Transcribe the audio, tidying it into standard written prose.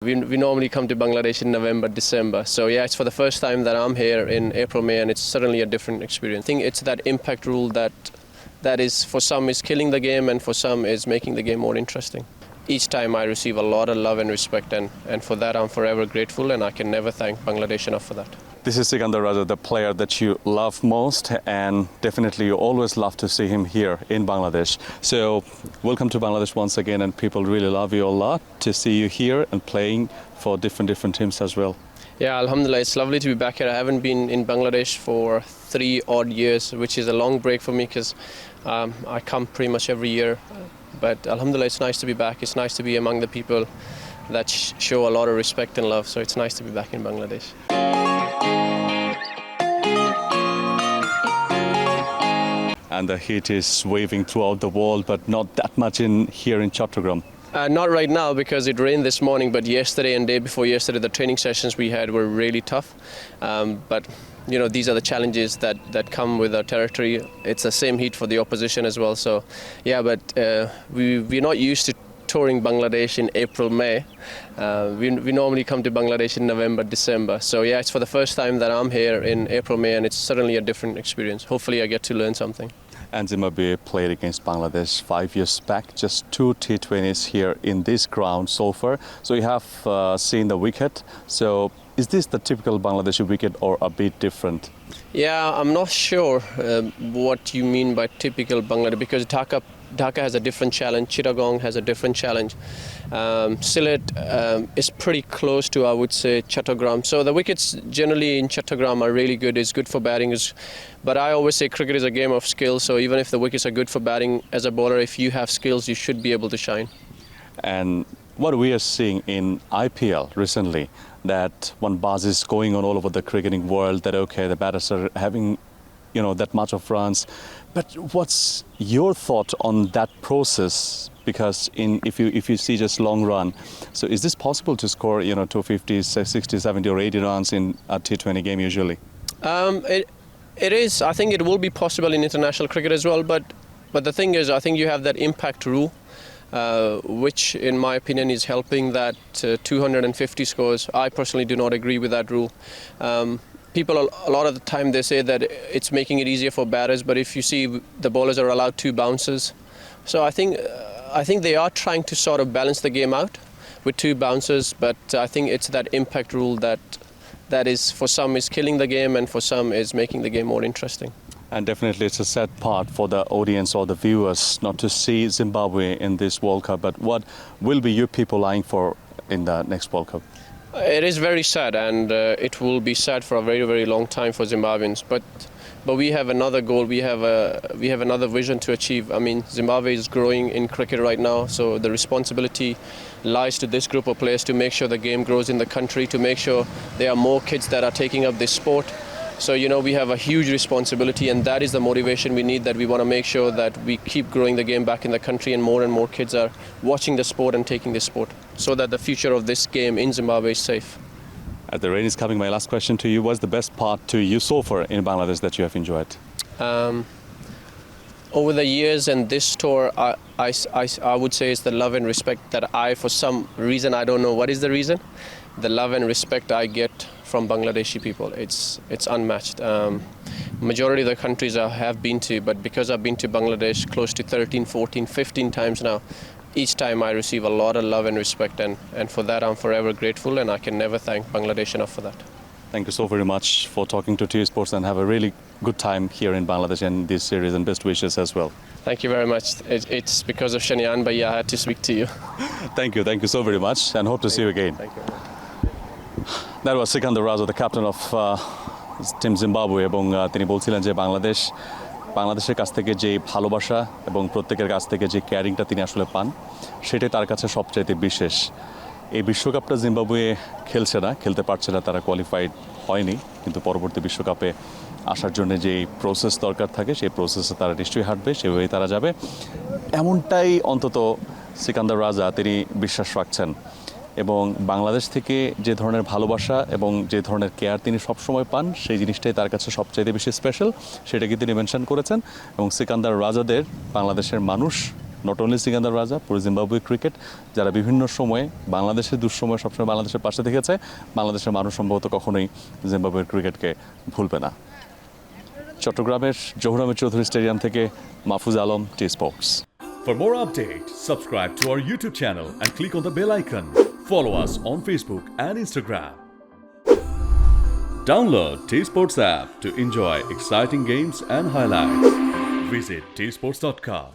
We normally come to Bangladesh in November, December. So yeah, it's for the first time that I'm here in April, May, and it's certainly a different experience. I think it's that impact rule that is, for some, is killing the game, and for some is making the game more interesting. Each time I receive a lot of love and respect, and for that I'm forever grateful, and I can never thank Bangladesh enough for that. This is Sikandar Raza, the player that you love most, and definitely you always love to see him here in Bangladesh. So welcome to Bangladesh once again, and people really love you a lot to see you here and playing for different teams as well. Yeah, alhamdulillah, it's lovely to be back here. I haven't been in Bangladesh for 3 odd years, which is a long break for me because I come pretty much every year. But alhamdulillah, it's nice to be back. It's nice to be among the people that show a lot of respect and love. So it's nice to be back in Bangladesh. And the heat is waving throughout the world, but not that much here in Chattogram. Not right now because it rained this morning, but yesterday and day before yesterday, the training sessions we had were really tough. But you know, these are the challenges that come with our territory. It's the same heat for the opposition as well. So yeah, but we're not used to touring Bangladesh in April, May. We normally come to Bangladesh in November, December. So yeah, it's for the first time that I'm here in April, May, and it's certainly a different experience. Hopefully I get to learn something. And Zimbabwe played against Bangladesh 5 years back, just 2 T20s here in this ground so far. So you have seen the wicket. So is this the typical Bangladeshi wicket or a bit different? Yeah, I'm not sure what you mean by typical Bangladesh, because Dhaka has a different challenge, Chittagong has a different challenge. Sylhet is pretty close to, I would say, Chattogram. So the wickets generally in Chattogram are really good. It's good for batting. But I always say cricket is a game of skill. So even if the wickets are good for batting, as a bowler, if you have skills, you should be able to shine. And what we are seeing in IPL recently, that one buzz is going on all over the cricketing world, that okay, the batters are having that much of runs. But what's your thought on that process? Because if you see just long run, so is this possible to score 250, 60, 70 or 80 runs in a T20 game usually? It is. I think it will be possible in international cricket as well. But the thing is, I think you have that impact rule, which in my opinion is helping that 250 scores. I personally do not agree with that rule. People, a lot of the time, they say that it's making it easier for batters, but if you see, the bowlers are allowed 2 bounces. So I think they are trying to sort of balance the game out with 2 bounces, but I think it's that impact rule that is, for some, is killing the game, and for some is making the game more interesting. And definitely it's a sad part for the audience or the viewers not to see Zimbabwe in this World Cup, but what will be your people eyeing for in the next World Cup? It is very sad, and it will be sad for a very, very long time for Zimbabweans. But we have another goal. We have another vision to achieve. I mean, Zimbabwe is growing in cricket right now, so the responsibility lies to this group of players to make sure the game grows in the country, to make sure there are more kids that are taking up this sport. So we have a huge responsibility, and that is the motivation we need. That we want to make sure that we keep growing the game back in the country, and more kids are watching the sport and taking the sport, so that the future of this game in Zimbabwe is safe. As the rain is coming, my last question to you: what's the best part to you so far in Bangladesh that you have enjoyed? Over the years and this tour, I would say it's the love and respect that for some reason, I don't know what is the reason, the love and respect I get from Bangladeshi people. It's unmatched. Majority of the countries I have been to, but because I've been to Bangladesh close to 13, 14, 15 times now, each time I receive a lot of love and respect, and for that I'm forever grateful, and I can never thank Bangladesh enough for that. Thank you so very much for talking to TSports, and have a really good time here in Bangladesh in this series, and best wishes as well. Thank you very much. It's because of Shanian, but yeah, I had to speak to you. Thank you so very much, and hope to see you again. Thank you. That was Sikandar Raza, the captain of Team Zimbabwe, এবং তিনি বলছিলেন যে বাংলাদেশের কাছ থেকে যে ভালোবাসা এবং প্রত্যেকের কাছ থেকে যে কেয়ারিংটা তিনি আসলে পান, সেটাই তার কাছে সবচাইতে বিশেষ। এই বিশ্বকাপটা জিম্বাবুয়ে খেলতে পারছে না, তারা কোয়ালিফাইড হয়নি, কিন্তু পরবর্তী বিশ্বকাপে আসার জন্য যে প্রসেস দরকার থাকে, সেই প্রসেসে তারা নিশ্চয়ই হাঁটবে, সেভাবেই তারা যাবে, এমনটাই অন্তত সিকান্দার রাজা তিনি বিশ্বাস রাখছেন। এবং বাংলাদেশ থেকে যে ধরনের ভালোবাসা এবং যে ধরনের কেয়ার তিনি সবসময় পান, সেই জিনিসটাই তার কাছে সবচাইতে বেশি স্পেশাল, সেটাকে তিনি মেনশন করেছেন। এবং সিকান্দার রাজাদের বাংলাদেশের মানুষ নট অনলি সিকান্দার রাজা, পুরো জিম্বাবুয়ে ক্রিকেট, যারা বিভিন্ন সময়ে বাংলাদেশের দুঃসময় সবসময় বাংলাদেশের পাশে থেকেছে, বাংলাদেশের মানুষ সম্ভবত কখনোই জিম্বাবুয়ের ক্রিকেটকে ভুলবে না। চট্টগ্রামের জহুর আহমেদ চৌধুরী স্টেডিয়াম থেকে Mahfuz Alam, TSports। For more updates, subscribe to our YouTube channel and click on the bell icon. Follow us on Facebook and Instagram. Download TSports app to enjoy exciting games and highlights. Visit tsports.com.